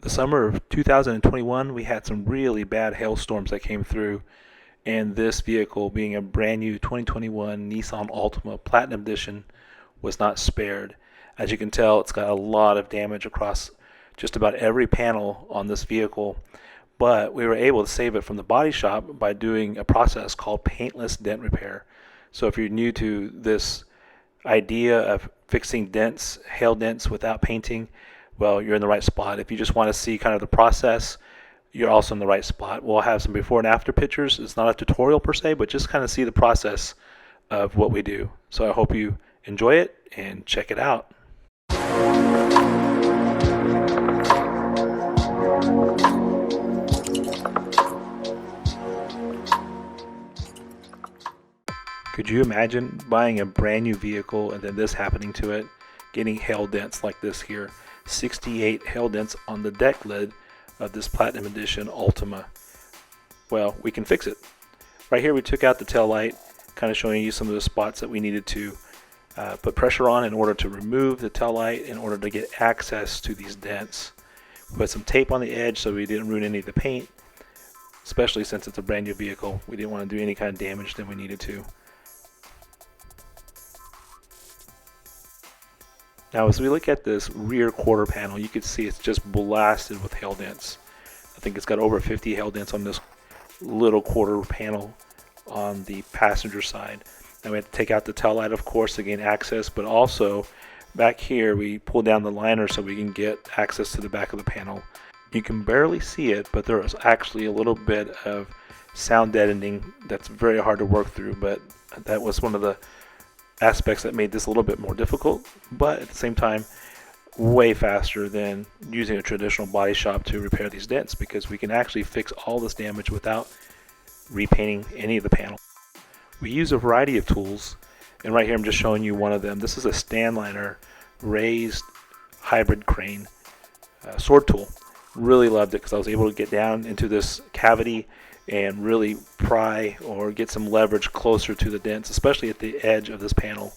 The summer of 2021, we had some really bad hailstorms that came through, and this vehicle, being a brand new 2021 Nissan Altima Platinum Edition, was not spared. As you can tell, it's got a lot of damage across just about every panel on this vehicle, but we were able to save it from the body shop by doing a process called paintless dent repair. So if you're new to this idea of fixing dents, hail dents without painting, well, you're in the right spot. If you just want to see kind of the process, you're also in the right spot. We'll have some before and after pictures. It's not a tutorial per se, but just kind of see the process of what we do. So I hope you enjoy it and check it out. Could you imagine buying a brand new vehicle and then this happening to it? Getting hail dents like this here. 68 hail dents on the deck lid of this Platinum Edition Altima. Well, we can fix it. Right here we took out the tail light, kind of showing you some of the spots that we needed to put pressure on in order to remove the tail light in order to get access to these dents. We put some tape on the edge so we didn't ruin any of the paint, especially since it's a brand new vehicle. We didn't want to do any kind of damage than we needed to. Now as we look at this rear quarter panel, you can see it's just blasted with hail dents. I think it's got over 50 hail dents on this little quarter panel on the passenger side. Now we have to take out the tail light, of course, to gain access, but also back here we pull down the liner so we can get access to the back of the panel. You can barely see it, but there is actually a little bit of sound deadening that's very hard to work through, but that was one of the aspects that made this a little bit more difficult, but at the same time way faster than using a traditional body shop to repair these dents, because we can actually fix all this damage without repainting any of the panel. We use a variety of tools, and right here I'm just showing you one of them. This is a Stanliner raised hybrid crane sword tool. Really loved it because I was able to get down into this cavity and really pry or get some leverage closer to the dents, especially at the edge of this panel.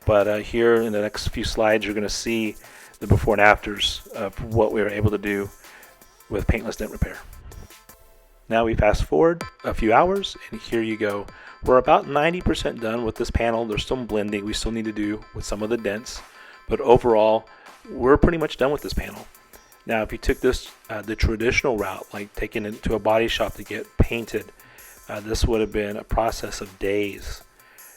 But here in the next few slides you're going to see the before and afters of what we were able to do with paintless dent repair. Now we fast forward a few hours and here you go. We're about 90% done with this panel. There's some blending we still need to do with some of the dents, but overall we're pretty much done with this panel. Now if you took this the traditional route, like taking it to a body shop to get painted, this would have been a process of days,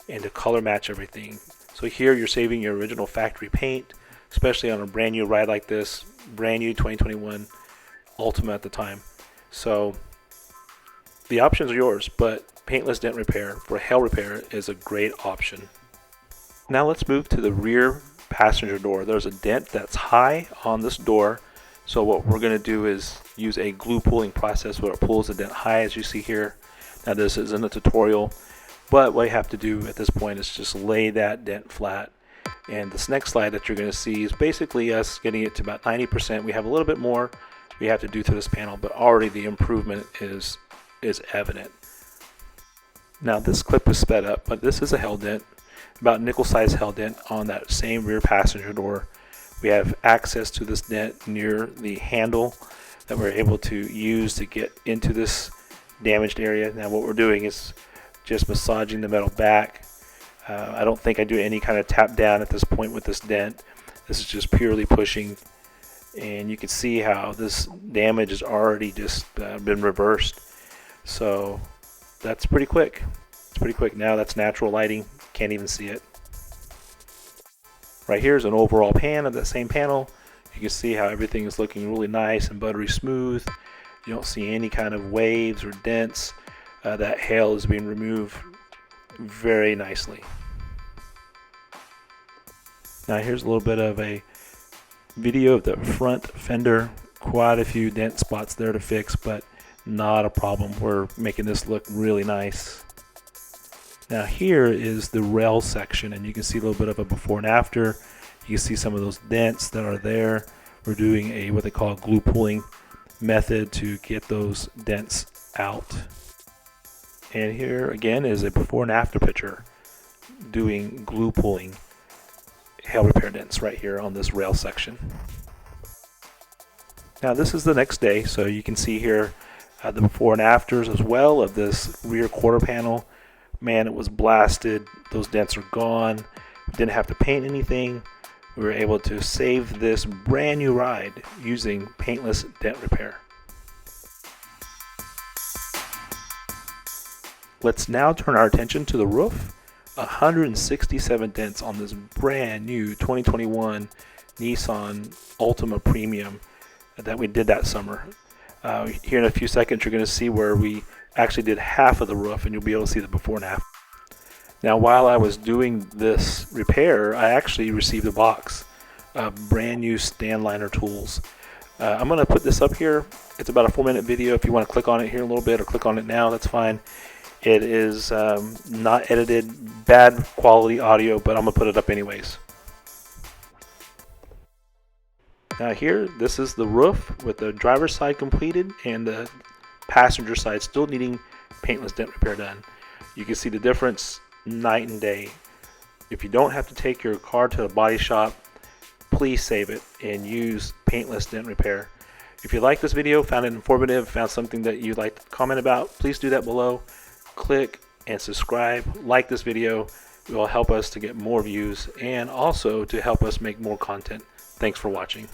and to color match everything. So here you're saving your original factory paint, especially on a brand new ride like this, brand new 2021 Altima at the time. So the options are yours, but paintless dent repair for hail repair is a great option. Now let's move to the rear passenger door. There's a dent that's high on this door. So what we're going to do is use a glue pulling process where it pulls the dent high, as you see here. Now this isn't a tutorial, but what you have to do at this point is just lay that dent flat. And this next slide that you're going to see is basically us getting it to about 90%. We have a little bit more we have to do to this panel, but already the improvement is evident. Now this clip is sped up, but this is a hail dent, about nickel size hail dent on that same rear passenger door. We have access to this dent near the handle that we're able to use to get into this damaged area. Now what we're doing is just massaging the metal back. I don't think I do any kind of tap down at this point with this dent. This is just purely pushing, and you can see how this damage has already just been reversed. So that's pretty quick. It's pretty quick. Now that's natural lighting, can't even see it. Right here is an overall pan of that same panel. You can see how everything is looking really nice and buttery smooth. You don't see any kind of waves or dents. That hail is being removed very nicely. Now here's a little bit of a video of the front fender. Quite a few dent spots there to fix, but not a problem. We're making this look really nice. Now here is the rail section, and you can see a little bit of a before and after. You can see some of those dents that are there. We're doing a what they call a glue pulling method to get those dents out. And here again is a before and after picture doing glue pulling hail repair dents right here on this rail section. Now this is the next day, so you can see here the before and afters as well of this rear quarter panel. Man, it was blasted. Those dents are gone. Didn't have to paint anything. We were able to save this brand new ride using Paintless Dent Repair. Let's now turn our attention to the roof. 167 dents on this brand new 2021 Nissan Altima Premium that we did that summer. Here in a few seconds you're going to see where we actually did half of the roof, and you'll be able to see the before and after. Now while I was doing this repair, I actually received a box of brand new stand liner tools. I'm going to put this up here. It's about a 4-minute video. If you want to click on it here in a little bit or click on it now, that's fine. It is not edited, bad quality audio, but I'm going to put it up anyways. Now here, this is the roof with the driver's side completed and the passenger side still needing paintless dent repair done. You can see the difference night and day. If you don't have to take your car to a body shop, please save it and use paintless dent repair. If you like this video, found it informative, found something that you'd like to comment about, please do that below. Click and subscribe, like this video. It will help us to get more views and also to help us make more content. Thanks for watching.